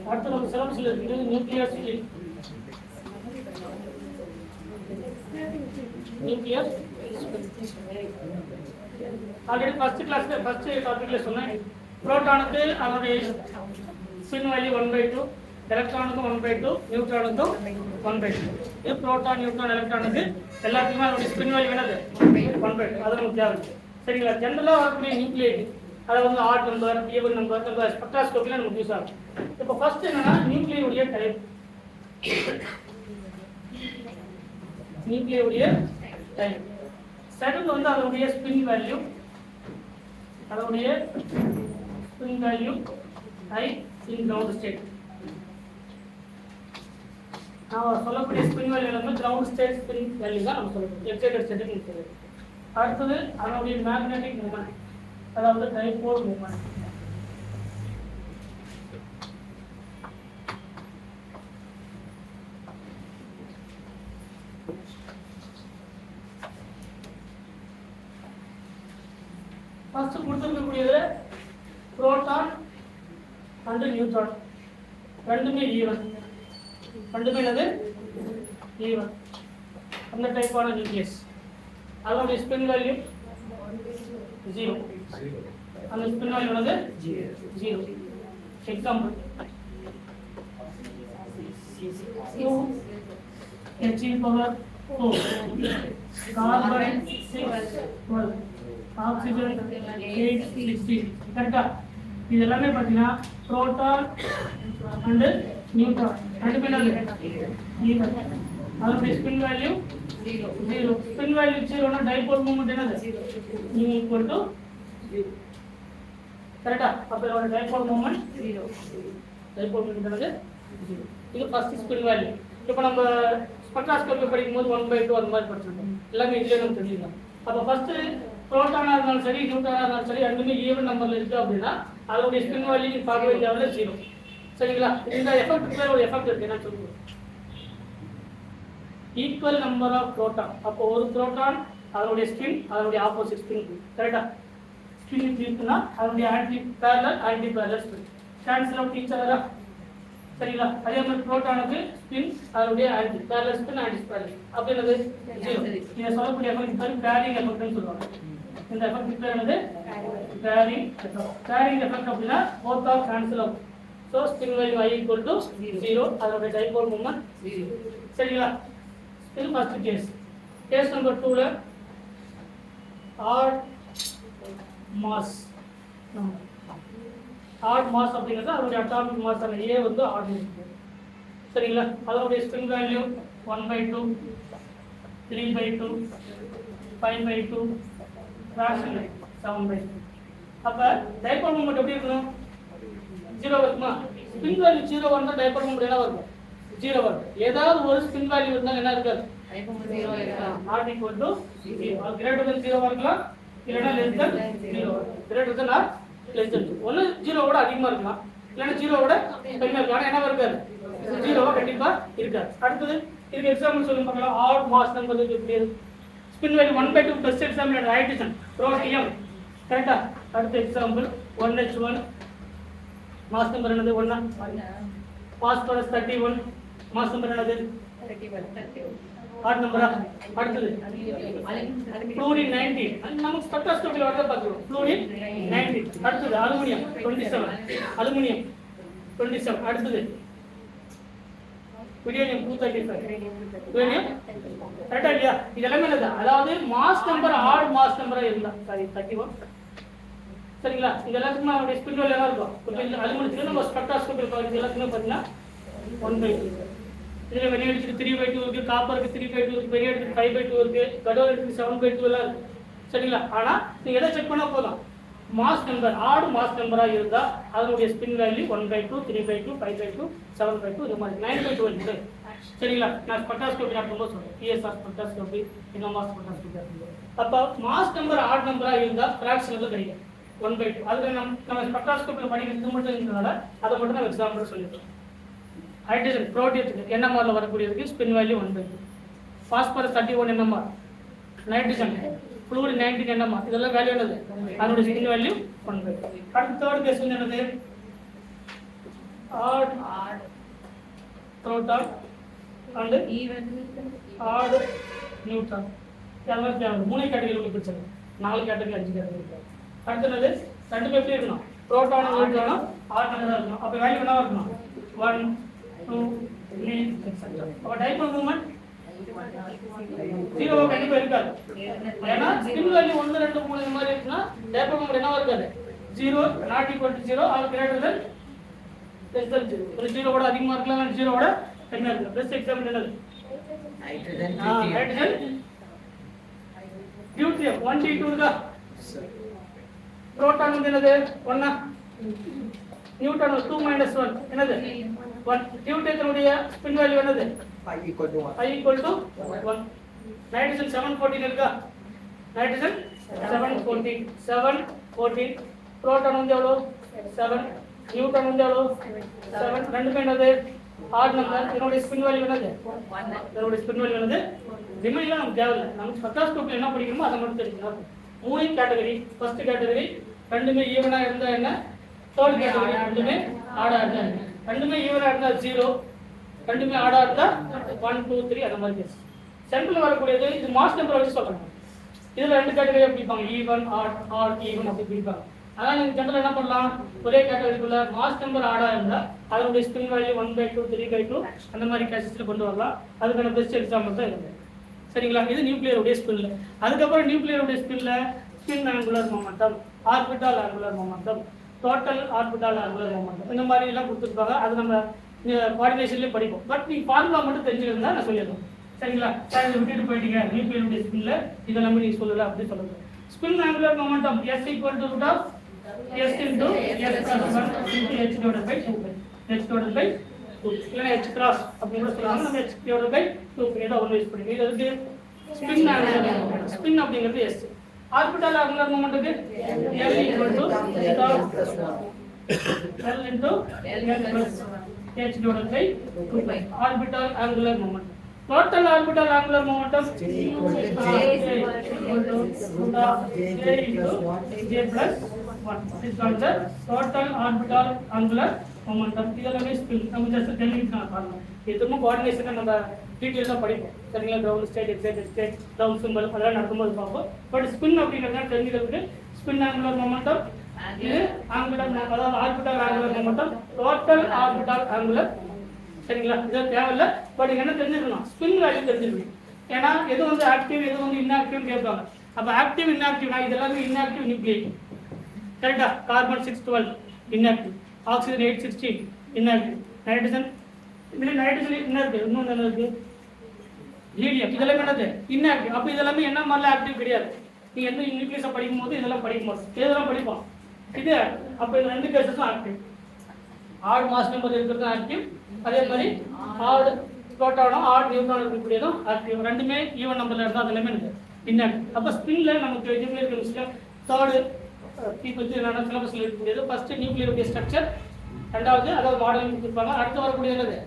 அடுத்து நம்ம சிலபஸ்ல இருக்கு நியூக்ளியர் ஆல்ரெடி ஃபர்ஸ்ட் கிளாஸ்ல ஃபர்ஸ்ட் டாபிக்ல சொன்னேன். புரோட்டானுக்கு அதனுடைய ஸ்பின் வேல்யூ 1/2, எலக்ட்ரானுக்கு 1/2, நியூட்ரானுக்கும் 1/2. இது புரோட்டான் நியூட்ரான் எலக்ட்ரானுக்கு எல்லாத்துக்குமே அதனுடைய ஸ்பின் வேல்யூ என்னது 1/2. அது நமக்கு தேவை. சரிங்களா? ஜெனரலா வரக்கூடிய நியூக்ளியேட் அதை வந்து ஆட் நம்பர், ஈவன் நம்பர், நம்ம ஸ்பெக்ட்ரோஸ்கோபில நமக்கு யூஸ் ஆகும். இப்போ ஃபர்ஸ்ட் என்னன்னா நியூக்ளியோடைய டைப். நியூக்ளியோடைய டைப். செகண்ட் வந்து அதனுடைய ஸ்பின் வேல்யூ. அதனுடைய spin value I in ground state. நான் சொல்லக்கூடிய ஸ்பின் வேல்யூ எல்லாமே கிரவுண்ட் ஸ்டேட் ஸ்பின் வேல்யூ தான் நம்ம சொல்லணும். எக்ஸைட்டட் ஸ்டேட்டுக்கு தெரியும். அடுத்தது அதனுடைய மேக்னெட்டிக் மூமெண்ட், அதாவது டைபோல் மூமெண்ட். ஃபர்ஸ்ட் கொடுத்துருக்கக்கூடியது புரோட்டான் அண்ட் நியூட்ரான் ரெண்டுமே ஈவன். ரெண்டுமே என்னது ஈவன். அந்த டைப்பான நியூக்ளியஸ். அதனுடைய ஸ்பின் வேல்யூ 0. அந்த ஸ்பின் வேல்யூ என்னது 0. Example H⁴ carbon 6 12 oxygen 8 16. கரெக்டா? இது எல்லாமே பார்த்தீங்கன்னா புரோட்டான் அண்ட் நியூட்ரான் ரெண்டுமே ஈவன். அதனுடைய ஸ்பின் வேல்யூ 0. ஸ்பின் வேல்யூ 0னா டைபோல் மூமெண்ட் என்னது ஈக்குவல் டு 0. கரெக்டா? அப்ப இதோட டைபோல் மூமெண்ட் 0. டைபோல் மூமெண்ட் என்னது 0. இது ஃபர்ஸ்ட் ஸ்பின் வேல்யூ. இப்போ நம்ம ஸ்பெக்ட்ரோஸ்கோபி படிக்கும்போது 1/2 அந்த மாதிரி படிச்சிருக்கோம். எல்லாமே இதுல நம்ம தெரிஞ்சுக்கலாம். அப்போ ஃபர்ஸ்ட் புரோட்டானா இருந்தாலும் சரி நியூட்ரானா இருந்தாலும் சரி ரெண்டுமே ஈவன் நம்பர்ல இருக்கு அப்படின்னா அதோடைய ஸ்பின் வேல்யூ பார்க்க வேண்டிய லெவலில் 0. சரிங்களா? இந்த எஃபெக்ட் ஒரு எஃபெக்ட் இருக்கு. என்ன சொல்லுங்க? Equal number of proton. அப்போ ஒரு புரோட்டான் அதனுடைய ஸ்பின் அதனுடைய ஆப்போசிட் ஸ்பின். கரெக்டா? ஸ்பின் இருக்குன்னா அதனுடைய anti parallel spin cancel out each அதரா. சரிங்களா? அதே மாதிரி புரோட்டானுக்கு ஸ்பின் அதனுடைய anti parallel spin anti parallel. அப்ப என்னது 0. இதை சொல்லக்கூடிய எஃபெக்ட் பேர் பேரிங் எஃபெக்ட்னு சொல்லுவாங்க. இந்த எஃபெக்ட் பேர் என்னது பேரிங் எஃபெக்ட். பேரிங் எஃபெக்ட் அப்படின்னா both are cancel out. So spin value I equal to 0. அதனுடைய டைபோல் மூமெண்ட் 0. சரிங்களா? இது ஃபர்ஸ்ட் கேஸ். கேஸ் நம்பர் 2ல ஆட் மாஸ். ஆட் மாஸ் அப்படிங்கிறது அதனுடைய அட்டாமிக் மாஸ் அந்த A வந்து ஆட் இருக்கு. சரிங்களா? அதனுடைய ஸ்பின் வேல்யூ 1/2, 3/2, 5/2, fraction 7/2. அப்ப டைபோல் மூமெண்ட் எப்படி இருக்கணும்? 0 வருமா? ஸ்பின் வேல்யூ 0 வந்தா டைபோல் மூமெண்ட் என்ன வரும்? 0 வரும். ஏதாவது ஒரு ஸ்பின் வேல்யூ இருந்தா என்ன இருக்காது? டைபோல் மூமெண்ட் 0 இருக்கலாம். r equal to 0. greater than 0 இருக்கலாம் இல்லனா less than 0. greater than or less than 2. ஒன்னு 0 விட அதிகமா இருக்கலாம் இல்லனா 0 விட கம்மியா இருக்கலாம். ஆனா என்ன இருக்காது? 0 கண்டிப்பா இருக்காது. அடுத்து இதுக்கு எக்ஸாம்பிள் சொல்லுங்க பார்க்கலாம். ஆட் மாஸ் நம்பர் எப்படி இருக்கு? Spin value 1/2 plus example hydrogen protium. கரெக்ட்டா? அடுத்த எக்ஸாம்பிள் 1H1 மாஸ் நம்பர் என்னது 1. பாஸ்பரஸ் 31 மாஸ் நம்பர் என்னது 31. ஆட் நம்பரா? அடுத்து ஃப்ளூரின் 90. நமக்கு ஸ்பெக்ட்ரோஸ்கோபில வரத பார்க்கிறோம். ஃப்ளூரின் 90. அடுத்து அலுமினியம் 27. அலுமினியம் 27. அடுத்து யுரேனியம் 235. யுரேனியம் கரெக்ட்டா இல்லையா? இதெல்லாம் என்னது? அதாவது மாஸ் நம்பர் ஆட் மாஸ் நம்பரா இருந்தா சாரி 31. சரிங்களா? இது எல்லாத்துக்குமே அவருடைய ஸ்பின் வேல்யூ என்ன இருக்கும்? அலுமினியத்துக்கு நம்ம ஸ்பெக்ட்ரோஸ்கோபில பார்க்குறது எல்லாத்துக்குமே பார்த்தீங்கன்னா 1/2. இதுல வெனியடிக்கு 3/2 இருக்கு, காப்பருக்கு 3/2 இருக்கு, பெரியடிக்கு 5/2 இருக்கு, கடோலுக்கு 7/2 எல்லாம் இருக்கு. சரிங்களா? ஆனா நீங்க எதை செக் பண்ணா போதும்? மாஸ் நம்பர் ஆட் மாஸ் நம்பரா இருந்தா அதனுடைய ஸ்பின் வேல்யூ 1/2, 3/2, 5/2, 7/2 இது மாதிரி 9/2 இருக்கு. சரிங்களா? நான் ஸ்பெக்ட்ரோஸ்கோபி நடக்கும்போது சொல்றேன். PSR spectroscopy NMR spectroscopy. அப்ப மாஸ் நம்பர் ஆட் நம்பரா இருந்தா ஃபிராக்ஷன்ல கிடைக்கும் 1/2. அதுல நம்ம ஸ்பெக்ட்ரோஸ்கோபில படிக்கிறது மட்டும் இருந்தனால அதை மட்டும் நான் எக்ஸாம்பிள் சொல்லிட்டோம். ஹைட்ரஜன் புரோட்டியத்துக்கு NMR ல வரக்கூடியதுக்கு spin value 1/2. Phosphorus 31 NMR. Nitrogen fluid 19 nm இதெல்லாம் வேல்யூ என்னது அதோட ஸ்பின் வேல்யூ 1 அடுத்து தேர்ட் கேஸ் வந்து என்னது odd proton and even odd neutron இதெல்லாம் தேவை மூணு கேட்டகரியில பிரிச்சது நாலு கேட்டகரி அஞ்சு கேட்டகரி அடுத்து என்னது ரெண்டு எப்படி இருக்கணும் புரோட்டானும் நியூட்ரானும் ஆட் நம்பரா இருக்கணும் அப்ப வேல்யூ என்னவா இருக்கணும் 1 2 3 etc அப்ப டைபோல் மூவ்மென்ட் 0 கண்டிப்பா இருக்காது ஏன்னா ஸ்பின் வேல்யூ 1 2 3 இந்த மாதிரி இருக்குன்னா டைபோல் மூவ்மென்ட் என்னவா இருக்காது 0 not equal to 0 or greater than less than 0 ஒரு 0 ஓட அதிகமா இருக்கலாம் 0 ஓட கம்மியா இருக்கலாம் பெஸ்ட் எக்ஸாம்பிள் என்னது ஹைட்ரஜன் deuterium 1d2 இருக்கா proton வந்து என்னது 1 நியூட்ரான் 2 - 1 என்னது 1 deuterium ஸ்பின் வேல்யூ என்னது I equal to 1 நைட்ரஜன் 714 இருக்கா நைட்ரஜன் 714 proton வந்து எவ்வளவு 7 நியூட்ரான் வந்து எவ்வளவு 7 ரெண்டுமே என்னது ஆட் நம்பர் இதோட ஸ்பின் வேல்யூ என்னது 1 இதோட ஸ்பின் வேல்யூ என்னது ரிமைன்லாம் நமக்கு தேவையில்லை நமக்கு ஸ்பெக்ட்ரோஸ்கோப்ல என்ன படிக்கணுமோ அதை மட்டும் தெரிஞ்சுக்கணும் மூணு கேட்டகரி ஃபர்ஸ்ட் கேட்டகரி ரெண்டுமே ஈவனா இருந்தா என்ன தேர்ட் கேட்டகரி ரெண்டுமே ஆடா இருந்தா என்ன ரெண்டுமே ஈவனா இருந்தா 0 ரெண்டுமே ஆடா இருந்தா 1 2 3 அந்த மாதிரி கேஸ் சென்டர்ல வரக்கூடியது இது மாஸ் நம்பர் வச்சு சொல்றாங்க இதுல ரெண்டு கேட்டகரியா பிரிப்பாங்க ஈவன் ஆட் ஈவன் அப்படி பிரிப்பாங்க அதனால நீங்க ஜெனரல் என்ன பண்ணலாம் ஒரே கேட்டகரிக்குள்ள மாஸ் நம்பர் ஆடா இருந்தா அதோட ஸ்பின் வேல்யூ 1/2 3/2 அந்த மாதிரி கேசஸ்ல கொண்டு வரலாம் அதுக்கான பெஸ்ட் எக்ஸாம்பிள் தான் இது சரிங்களா இது நியூக்ளியர் உடைய ஸ்பின்ல அதுக்கப்புறம் நியூக்ளியர் உடைய ஸ்பின்ல spin angular momentum orbital angular momentum total orbital angular momentum இந்த மாதிரி எல்லாம் கொடுத்துருப்பாங்க அது நம்ம கோஆர்டினேஷன்லயே படிப்போம் பட் நீங்க ஃபார்முலா மட்டும் தெரிஞ்சிருந்தா நான் சொல்லிடுறேன் சரிங்களா சார் இதை விட்டுட்டு போயிட்டீங்க நியூக்ளியர் உடைய ஸ்பின்ல இதெல்லாம் நீங்க சொல்லல அப்படி சொல்லுங்க spin angular momentum s equal to root of s into s plus 1 into h divided by 2 h divided by 2 இல்லனா h cross அப்படி கூட சொல்றாங்க நம்ம h divided by 2 இத ஒன்னு யூஸ் பண்ணி இது ஸ்பின் ஆங்குலர் மொமெண்டம் ஸ்பின் அப்படிங்கிறது s ஆர்பிட்டால் ஆங்குலர் மொமெண்ட்க்கு l equal to l into l plus h divided by 2 orbital angular momentum total orbital angular momentum j equal to root of j into j plus 1 is called the total orbital angular momentum இதெல்லாம் spin நம்ம just தெரிஞ்சுக்கலாம் பாருங்க இதுவும் coordination நம்ம டீடைல்ஸா படிப்போம் சரிங்களா ground state excited state down symbol அதெல்லாம் நடக்கும்போது பார்ப்போம் பட் ஸ்பின் அப்படிங்கறத தெரிஞ்சுக்கிறதுக்கு ஸ்பின் ஆங்குலர் மொமெண்டம் இது ஆங்குலர் அதாவது orbital angular momentum total orbital angular சரிங்களா இது தேவையில்லை பட் என்ன தெரிஞ்சுக்கணும் ஸ்பின் வேல்யூ தெரிஞ்சுக்கணும் ஏன்னா எது வந்து ஆக்டிவ் எது வந்து இன்ஆக்டிவ் கேட்பாங்க அப்ப ஆக்டிவ் இன்ஆக்டிவ்னா இதெல்லாம் இன்ஆக்டிவ் நியூக்ளியை கரெக்டா carbon 612 inactive oxygen 816 inactive nitrogen இதுல நைட்ரஜன் என்ன இருக்கு இன்னொன்னு என்ன இருக்கு ஹீலியம் இதெல்லாம் என்னது இன்ஆக்டிவ் அப்ப இதெல்லாம் என்ன மாதிரில ஆக்டிவ் கிடையாது நீ எந்த நியூக்ளியஸை படிக்கும்போது இதெல்லாம் படிக்கும்போது இதெல்லாம் படிப்போம் இது அப்ப இந்த ரெண்டு கேஸஸும் ஆக்டிவ் ஆட் மாஸ் நம்பர் இருக்கிறது ஆக்டிவ் அதே மாதிரி ஆட் புரோட்டானும் ஆட் நியூட்ரானும் இருக்கக்கூடியதும் ஆக்டிவ் ரெண்டுமே ஈவன் நம்பர்ல இருந்தா அது எல்லாமே இருக்கு இன்ஆக்டிவ் அப்ப ஸ்பின்ல நமக்கு எதுவுமே இருக்கிற விஷயம் தேர்டு பத்தி என்னன்னா சிலபஸ்ல இருக்கக்கூடியது ஃபர்ஸ்ட் நியூக்ளியருடைய ஸ்ட்ரக்சர் ரெண்டாவது அதாவது மாடலிங் கொடுத்திருப்பாங்க அடுத்து வரக்கூடிய என்னது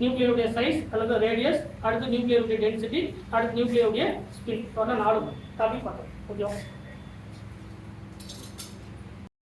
நியூக்ளியருடைய சைஸ் அல்லது ரேடியஸ் அடுத்து நியூக்ளியருடைய டென்சிட்டி அடுத்து நியூக்ளியருடைய ஸ்பின் டோட்டல் 4 டாபிக் பார்த்தோம் ஓகே